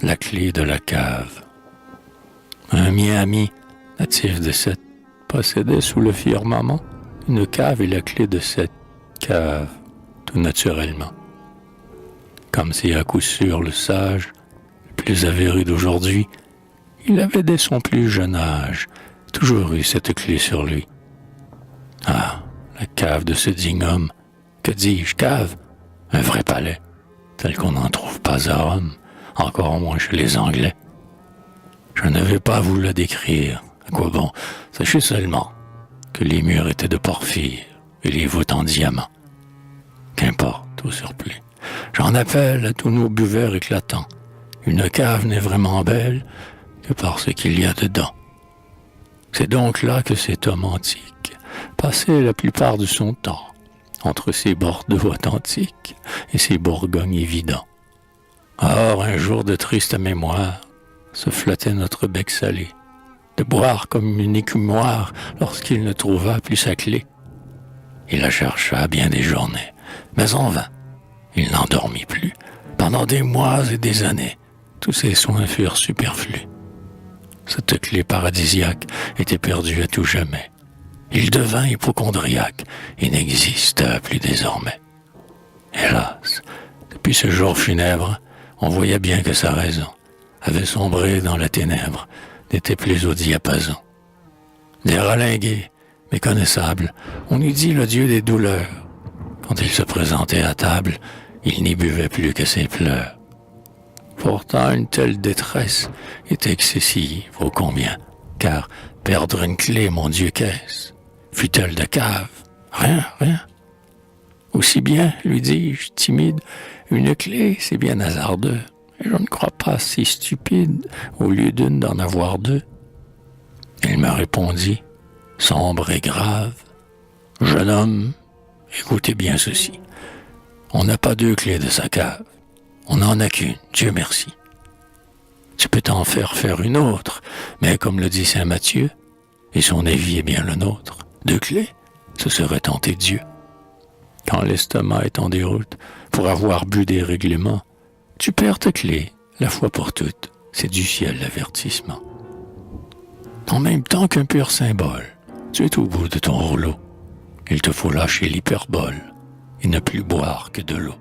la clé de la cave. Un Miami, natif de Sète, possédait sous le firmament une cave et la clé de cette cave, tout naturellement. Comme si à coup sûr le sage, le plus avéré d'aujourd'hui, il avait dès son plus jeune âge toujours eu cette clé sur lui. Ah, la cave de ce digne homme, que dis-je, cave, un vrai palais, tel qu'on n'en trouve pas à Rome, encore moins chez les Anglais. Je ne vais pas vous le décrire, à quoi bon, sachez seulement que les murs étaient de porphyre et les voûtes en diamant. Qu'importe, au surplus. J'en appelle à tous nos buveurs éclatants. Une cave n'est vraiment belle que par ce qu'il y a dedans. C'est donc là que cet homme antique passait la plupart de son temps, entre ses Bordeaux authentiques et ses Bourgognes évidents. Or, un jour de triste mémoire, se flattait notre bec salé, de boire comme une écumoire lorsqu'il ne trouva plus sa clé. Il la chercha bien des journées, mais en vain. Il n'en dormit plus. Pendant des mois et des années, tous ses soins furent superflus. Cette clé paradisiaque était perdue à tout jamais. Il devint hypocondriaque et n'exista plus désormais. Hélas, depuis ce jour funèbre, on voyait bien que sa raison avait sombré dans la ténèbre, n'était plus au diapason. Déralingué, méconnaissable, on eût dit le dieu des douleurs. Quand il se présentait à table, il n'y buvait plus que ses pleurs. Pourtant, une telle détresse est excessive, ô combien, car perdre une clé, mon Dieu, qu'est-ce? Fut-elle de cave? Rien, rien. Aussi bien, lui dis-je, timide, une clé, c'est bien hasardeux. Et je ne crois pas si stupide, au lieu d'une d'en avoir deux. Il me répondit, sombre et grave, jeune homme, écoutez bien ceci. On n'a pas deux clés de sa cave. On n'en a qu'une, Dieu merci. Tu peux t'en faire une autre, mais comme le dit saint Matthieu, et son avis est bien le nôtre, deux clés, ce serait tenter Dieu. Quand l'estomac est en déroute, pour avoir bu des règlements, tu perds ta clé, la fois pour toutes, c'est du ciel l'avertissement. En même temps qu'un pur symbole, tu es au bout de ton rouleau. Il te faut lâcher l'hyperbole et ne plus boire que de l'eau.